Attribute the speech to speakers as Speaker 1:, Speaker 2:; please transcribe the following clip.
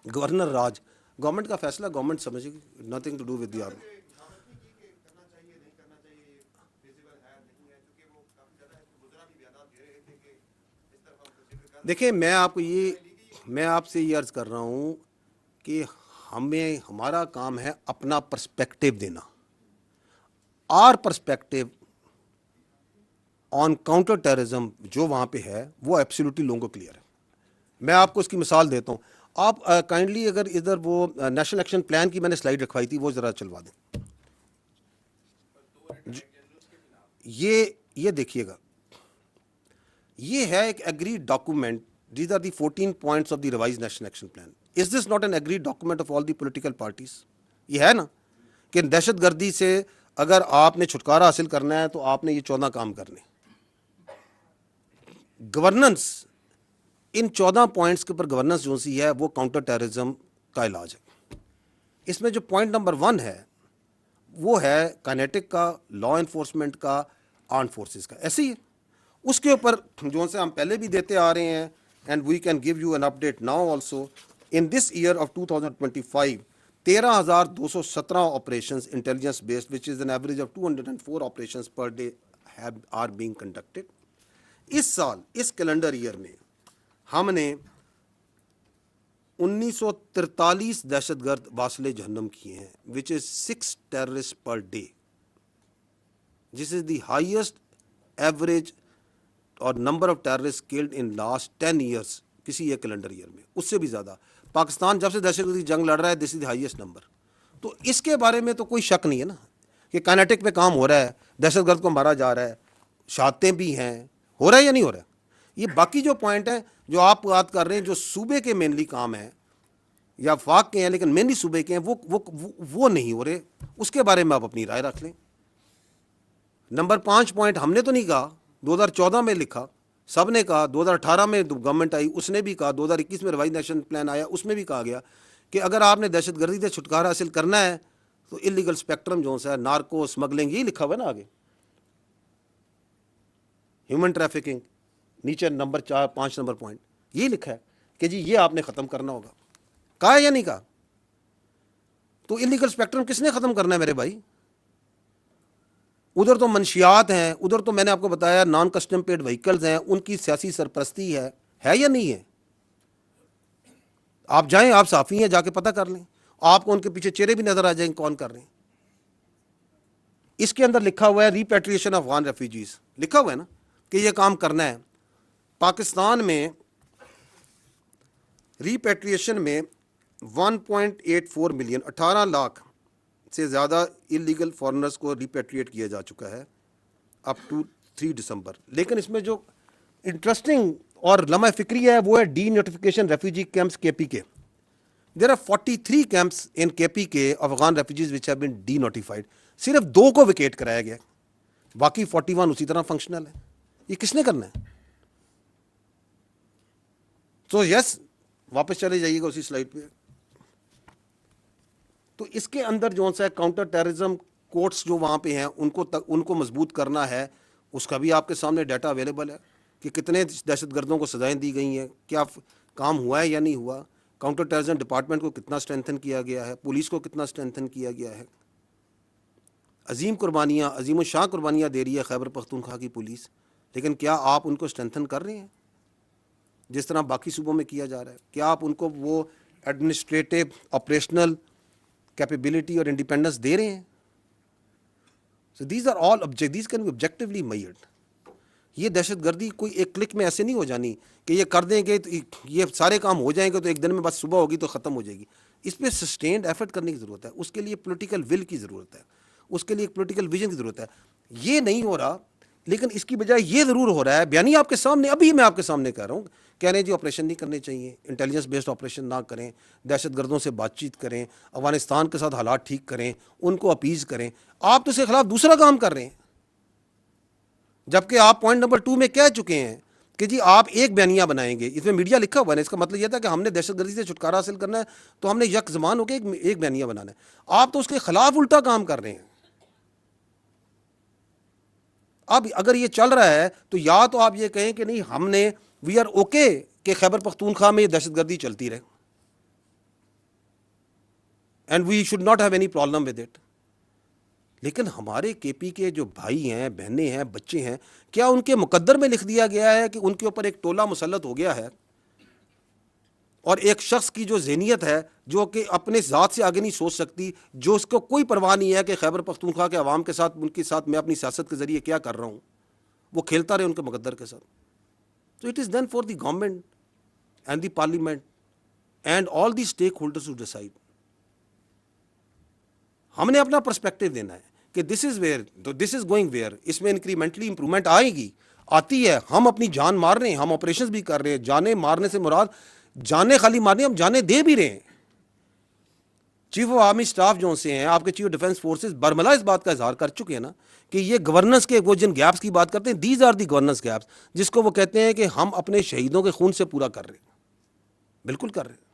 Speaker 1: Governor राज, government का फैसला, government समझेगी, nothing to do with the army. देखिए मैं आपसे ये अर्ज़ कर रहा हूँ कि हमारा काम है अपना पर्सपेक्टिव देना। Are perspective on counter terrorism जो वहाँ पे है वो एब्सोल्युटली लोगों को क्लियर है। मैं आपको इसकी मिसाल देता हूँ। आप काइंडली अगर इधर वो नेशनल एक्शन प्लान की मैंने स्लाइड रखवाई थी वो ज़रा चलवा दें। ये देखिएगा, ये है एक agreed document. These are the 14 points of the revised national action plan. Is this not an agreed document of all the political parties? ये है ना कि दहशतगर्दी से अगर आपने छुटकारा हासिल करना है तो आपने ये 14 काम करने। गवर्नेंस, इन 14 पॉइंट्स के ऊपर गवर्नेंस जो सी है वो काउंटर टेररिज्म का इलाज है। इसमें जो पॉइंट नंबर 1 है वो है काइनेटिक का, लॉ इन्फोर्समेंट का, आर्म फोर्सेस का, ऐसे ही। उसके ऊपर जो से हम पहले भी देते आ रहे हैं, and we can give you an update now also. In this year of 2025 13,217 operations intelligence based which is an average of 204 operations per day are being conducted. इस साल, इस कैलेंडर ईयर में हमने 1943 दहशतगर्द वासले जहन्नम किए हैं, which is 6 terrorist per day. This is the highest average और number of terrorist killed in last 10 years किसी एक कैलेंडर ईयर में, उससे भी ज़्यादा। पाकिस्तान जब से दहशतगर्दी जंग लड़ रहा है, this is the highest number. तो इसके बारे में तो कोई शक नहीं है ना कि काइनेटिक पे काम हो रहा है, दहशतगर्द को मारा जा रहा है, शहादतें भी हैं, हो रहा है या नहीं हो रहा है। ये बाकी जो पॉइंट है जो आप बात कर रहे हैं, जो सूबे के मेनली काम है या फाक के हैं लेकिन मेनली सूबे के हैं, वो नहीं हो रहे, उसके बारे में आप अपनी राय रख लें। नंबर 5 पॉइंट हमने तो नहीं कहा, 2014 में लिखा, सब ने कहा, 2018 में गवर्नमेंट आई उसने भी कहा, 2021 में रिवाइज नेशनल प्लान आया उसमें भी कहा गया कि अगर आपने दहशतगर्दी से छुटकारा हासिल करना है तो इलीगल स्पेक्ट्रम जो है, नार्को स्मगलिंग, यही लिखा हुआ है ना आगे, ह्यूमन ट्रैफिकिंग, नीचे नंबर 4-5 नंबर पॉइंट यही लिखा है कि जी ये आपने ख़त्म करना होगा। कहा है या नहीं कहा? तो इलीगल स्पेक्ट्रम किसने ख़त्म करना है मेरे भाई? उधर तो मंशियात हैं, उधर तो मैंने आपको बताया नॉन कस्टम पेड व्हीकल्स हैं, उनकी सियासी सरपरस्ती है या नहीं है? आप जाएं, आप साफ़ी हैं, जाके पता कर लें, आपको उनके पीछे चेहरे भी नजर आ जाएंगे कौन कर रहे हैं। इसके अंदर लिखा हुआ है रिपेट्रिएशन ऑफ अफगान रेफ्यूजीज, लिखा हुआ है ना कि ये काम करना है। पाकिस्तान में रिपेट्रिएशन में 1.84 मिलियन, 18 लाख से ज़्यादा इलीगल फॉरेनर्स को रिपेट्रिएट किया जा चुका है अप टू 3 दिसंबर। लेकिन इसमें जो इंटरेस्टिंग और लम्हा फिक्री है वो है denotification refugee camps KPK। There are 43 camps in KPK of Afghan refugees which have been denotified. सिर्फ 2 को विकेट कराया गया, बाकी 41 उसी तरह फंक्शनल है। ये किसने करना है? तो यस, वापस चले जाइएगा उसी स्लाइड पे। तो इसके अंदर जो सा काउंटर टेररिज्म कोर्ट्स जो वहाँ पे हैं उनको मजबूत करना है, उसका भी आपके सामने डाटा अवेलेबल है कि कितने दहशतगर्दों को सजाएं दी गई हैं, क्या काम हुआ है या नहीं हुआ, काउंटर टेररिज्म डिपार्टमेंट को कितना स्ट्रेंथन किया गया है, पुलिस को कितना स्ट्रेंथन किया गया है। अजीम कुर्बानियाँ, अजीम शाह कुर्बानियाँ दे रही है खैबर पख्तूनख्वा की पुलिस, लेकिन क्या आप उनको स्ट्रेंथन कर रहे हैं जिस तरह बाकी सूबों में किया जा रहा है? क्या आप उनको वो एडमिनिस्ट्रेटिव ऑपरेशनल कैपेबिलिटी और इंडिपेंडेंस दे रहे हैं? So these are all these can be objectively measured. ये दहशतगर्दी कोई एक क्लिक में ऐसे नहीं हो जानी कि ये कर देंगे तो ये सारे काम हो जाएंगे तो एक दिन में बस सुबह होगी तो ख़त्म हो जाएगी। इस पर सस्टेन्ड एफर्ट करने की ज़रूरत है, उसके लिए पॉलिटिकल विल की ज़रूरत है, उसके लिए एक पॉलिटिकल विजन की ज़रूरत है। ये नहीं हो रहा, लेकिन इसकी बजाय ये ज़रूर हो रहा है, बयानी आपके सामने, अभी मैं आपके सामने कह रहा हूँ, कह रहे हैं जी ऑपरेशन नहीं करने चाहिए, इंटेलिजेंस बेस्ड ऑपरेशन ना करें, दहशतगर्दों से बातचीत करें, अफगानिस्तान के साथ हालात ठीक करें, उनको अपीज़ करें। आप तो इसके खिलाफ दूसरा काम कर रहे हैं, जबकि आप पॉइंट नंबर 2 में कह चुके हैं कि जी आप एक बयानिया बनाएंगे, इसमें मीडिया लिखा हुआ है। इसका मतलब यह था कि हमने दहशतगर्दी से छुटकारा हासिल करना है तो हमने यक ज़मान होकर एक बयानिया बनाना है। आप तो उसके खिलाफ उल्टा काम कर रहे हैं। अब अगर ये चल रहा है तो या तो आप ये कहें कि नहीं हमने वी आर ओके कि खैबर पख्तूनख्वा में दहशतगर्दी चलती रहे, and we should not have any problem with it. لیکن ہمارے کے پی کے جو بھائی ہیں، بہنیں ہیں، بچے ہیں، کیا ان کے مقدر میں لکھ دیا گیا ہے کہ ان کے اوپر ایک ٹولہ مسلط ہو گیا ہے اور ایک شخص کی جو ذہنیت ہے جو کہ اپنے ذات سے آگے نہیں سوچ سکتی، جو اس کو کوئی پرواہ نہیں ہے کہ خیبر پختونخوا کے عوام کے ساتھ، ان کے ساتھ میں اپنی سیاست کے ذریعے کیا کر رہا ہوں، وہ کھیلتا رہے ان کے مقدر کے ساتھ. So it is then for the government and the parliament and all the stakeholders to decide. ہم نے اپنا پرسپیکٹو دینا ہے کہ this is where, this is going where. اس میں انکریمنٹلی امپرومنٹ آئے گی، آتی ہے. ہم اپنی جان مار رہے ہیں، ہم آپریشنز بھی کر رہے ہیں. جانیں مارنے سے مراد جانیں خالی مارنی، ہم جانیں دے بھی رہے ہیں. چیف آف آرمی اسٹاف جو سے ہیں، آپ کے چیف ڈیفینس فورسز برملا اس بات کا اظہار کر چکے ہیں نا کہ یہ گورننس کے وہ جن گیپس کی بات کرتے ہیں، these are the governance gaps, جس کو وہ کہتے ہیں کہ ہم اپنے شہیدوں کے خون سے پورا کر رہے ہیں. بالکل کر رہے ہیں.